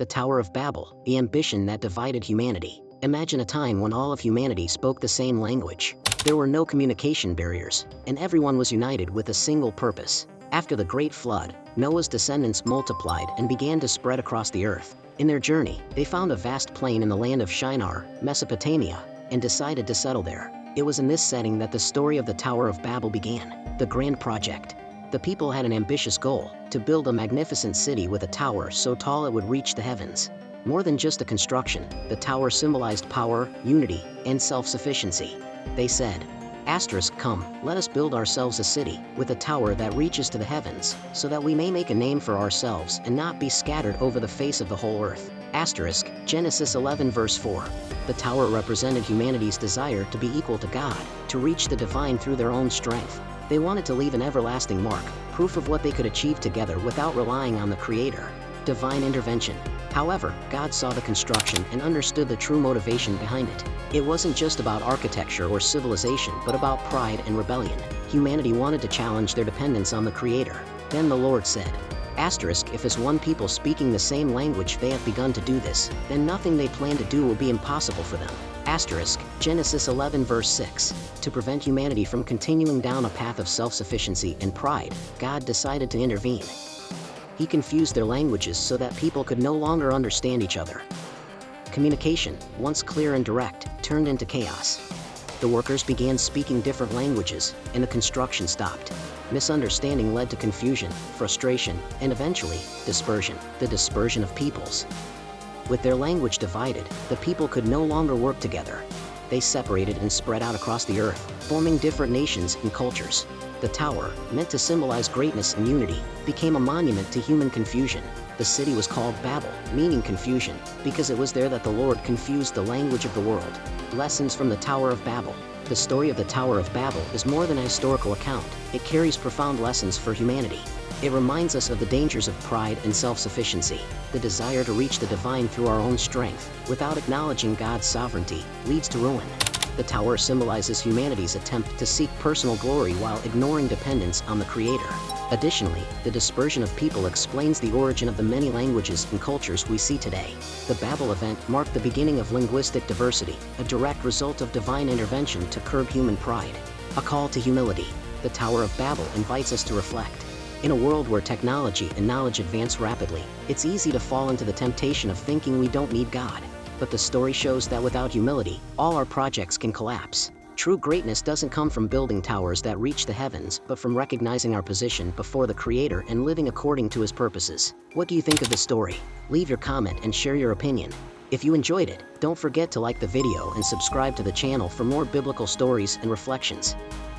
The Tower of Babel, the ambition that divided humanity. Imagine a time when all of humanity spoke the same language. There were no communication barriers, and everyone was united with a single purpose. After the Great Flood, Noah's descendants multiplied and began to spread across the earth. In their journey, they found a vast plain in the land of Shinar, Mesopotamia, and decided to settle there. It was in this setting that the story of the Tower of Babel began, the grand project. The people had an ambitious goal, to build a magnificent city with a tower so tall it would reach the heavens. More than just a construction, the tower symbolized power, unity, and self-sufficiency. They said, come, let us build ourselves a city, with a tower that reaches to the heavens, so that we may make a name for ourselves and not be scattered over the face of the whole earth. Genesis 11 verse 4. The tower represented humanity's desire to be equal to God, to reach the divine through their own strength. They wanted to leave an everlasting mark, proof of what they could achieve together without relying on the Creator. Divine intervention. However, God saw the construction and understood the true motivation behind it. It wasn't just about architecture or civilization, but about pride and rebellion. Humanity wanted to challenge their dependence on the Creator. Then the Lord said, if as one people speaking the same language they have begun to do this, then nothing they plan to do will be impossible for them. Genesis 11 verse 6. To prevent humanity from continuing down a path of self-sufficiency and pride, God decided to intervene. He confused their languages so that people could no longer understand each other. Communication, once clear and direct, turned into chaos. The workers began speaking different languages, and the construction stopped. Misunderstanding led to confusion, frustration, and eventually, dispersion, the dispersion of peoples. With their language divided, the people could no longer work together. They separated and spread out across the earth, forming different nations and cultures. The tower, meant to symbolize greatness and unity, became a monument to human confusion. The city was called Babel, meaning confusion, because it was there that the Lord confused the language of the world. Lessons from the Tower of Babel. The story of the Tower of Babel is more than a historical account. It carries profound lessons for humanity. It reminds us of the dangers of pride and self-sufficiency. The desire to reach the divine through our own strength, without acknowledging God's sovereignty, leads to ruin. The tower symbolizes humanity's attempt to seek personal glory while ignoring dependence on the Creator. Additionally, the dispersion of people explains the origin of the many languages and cultures we see today. The Babel event marked the beginning of linguistic diversity, a direct result of divine intervention to curb human pride. A call to humility. The Tower of Babel invites us to reflect. In a world where technology and knowledge advance rapidly, it's easy to fall into the temptation of thinking we don't need God. But the story shows that without humility, all our projects can collapse. True greatness doesn't come from building towers that reach the heavens, but from recognizing our position before the Creator and living according to His purposes. What do you think of the story? Leave your comment and share your opinion. If you enjoyed it, don't forget to like the video and subscribe to the channel for more biblical stories and reflections.